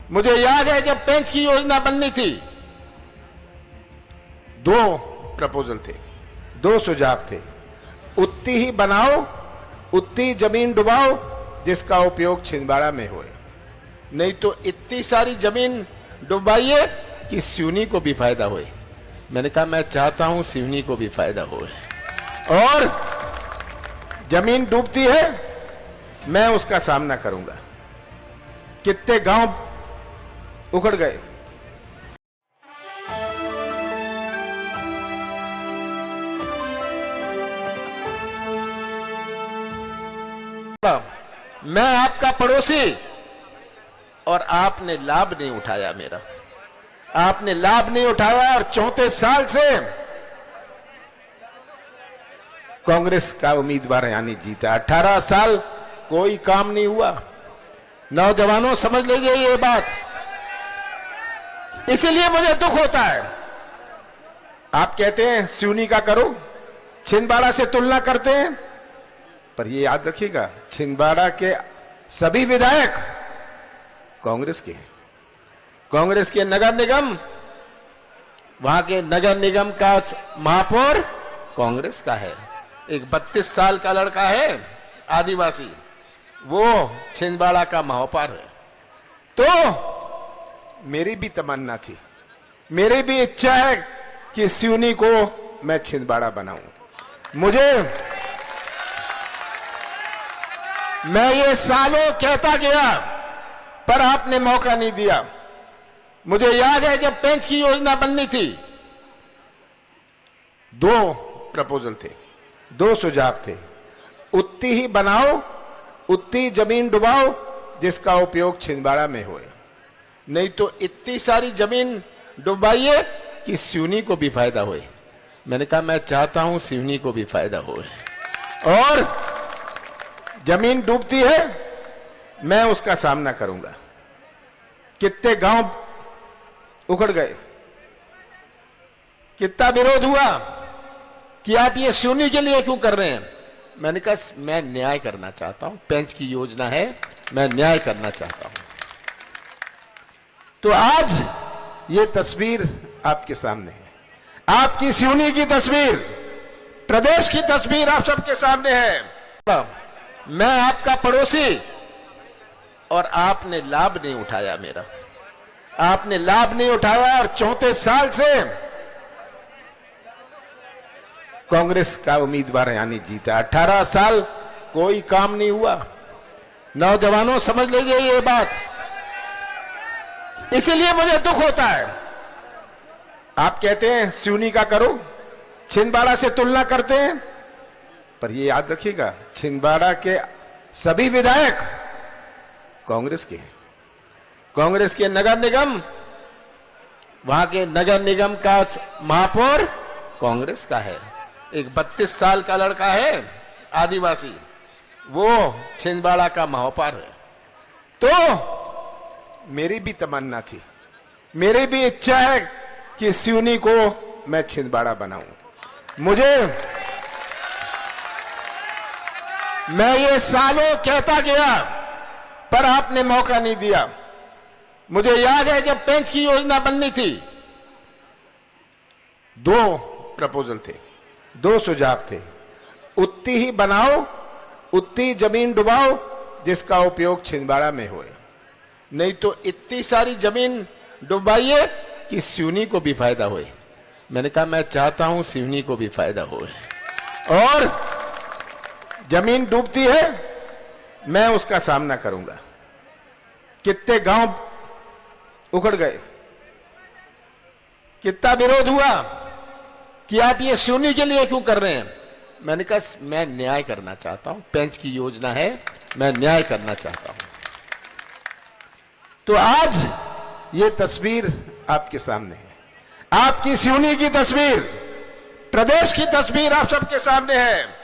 मुझे याद है जब पेंच की योजना बननी थी, दो प्रपोजल थे, दो सुझाव थे। उतनी ही बनाओ, उतनी जमीन डुबाओ जिसका उपयोग छिंदवाड़ा में होए, नहीं तो इतनी सारी जमीन डुबाइए कि सिवनी को भी फायदा होए। मैंने कहा मैं चाहता हूं सिवनी को भी फायदा होए, और जमीन डूबती है मैं उसका सामना करूंगा। कितने गांव उखड़ गए। मैं आपका पड़ोसी और आपने लाभ नहीं उठाया मेरा, आपने लाभ नहीं उठाया, और 34 साल से कांग्रेस का उम्मीदवार यानी जीता। 18 साल कोई काम नहीं हुआ। नौजवानों समझ लीजिए ये बात, इसीलिए मुझे दुख होता है। आप कहते हैं सिवनी का करो, छिंदवाड़ा से तुलना करते हैं, पर ये याद रखिएगा छिंदवाड़ा के सभी विधायक कांग्रेस के हैं। कांग्रेस के नगर निगम, वहां के नगर निगम का महापौर कांग्रेस का है। एक 32 साल का लड़का है आदिवासी, वो छिंदवाड़ा का महापौर है। तो मेरी भी तमन्ना थी, मेरी भी इच्छा है कि सिवनी को मैं छिंदवाड़ा बनाऊं। मैं ये सालों कहता गया, पर आपने मौका नहीं दिया। मुझे याद है जब पेंच की योजना बननी थी, दो प्रपोजल थे, दो सुझाव थे। उतनी ही बनाओ, उतनी जमीन डुबाओ जिसका उपयोग छिंदवाड़ा में होए, नहीं तो इतनी सारी जमीन डुबाइए कि सिवनी को भी फायदा होए। मैंने कहा मैं चाहता हूं सिवनी को भी फायदा होए, और जमीन डूबती है मैं उसका सामना करूंगा। कितने गांव उखड़ गए, कितना विरोध हुआ कि आप ये सिवनी के लिए क्यों कर रहे हैं। मैंने कहा मैं न्याय करना चाहता हूं, पेंच की योजना है, मैं न्याय करना चाहता हूं। तो आज ये तस्वीर आपके सामने है, आपकी सिवनी की तस्वीर, प्रदेश की तस्वीर आप सबके सामने है। मैं आपका पड़ोसी और आपने लाभ नहीं उठाया मेरा, आपने लाभ नहीं उठाया, और 34 साल से कांग्रेस का उम्मीदवार यानी जीता। 18 साल कोई काम नहीं हुआ। नौजवानों समझ लीजिए ये बात, इसीलिए मुझे दुख होता है। आप कहते हैं सिवनी का करो, छिंदवाड़ा से तुलना करते हैं, पर ये याद रखिएगा छिंदवाड़ा के सभी विधायक कांग्रेस के हैं। कांग्रेस के नगर निगम, वहां के नगर निगम का महापौर कांग्रेस का है। एक 32 साल का लड़का है आदिवासी, वो छिंदवाड़ा का महापौर है। तो मेरी भी तमन्ना थी, मेरी भी इच्छा है कि सिवनी को मैं छिंदवाड़ा बनाऊं। मैं ये सालों कहता गया, पर आपने मौका नहीं दिया। मुझे याद है जब पेंच की योजना बननी थी, दो प्रपोजल थे, दो सुझाव थे। उतनी ही बनाओ, उतनी जमीन डुबाओ जिसका उपयोग छिंदवाड़ा में होए, नहीं तो इतनी सारी जमीन डुबाइए कि सिवनी को भी फायदा होए। मैंने कहा मैं चाहता हूं सिवनी को भी फायदा होए, और जमीन डूबती है मैं उसका सामना करूंगा। कितने गांव उखड़ गए, कितना विरोध हुआ कि आप ये सिवनी के लिए क्यों कर रहे हैं। मैंने कहा मैं न्याय करना चाहता हूं, पेंच की योजना है, मैं न्याय करना चाहता हूं। तो आज ये तस्वीर आपके सामने है, आपकी सिवनी की तस्वीर, प्रदेश की तस्वीर आप सबके सामने है।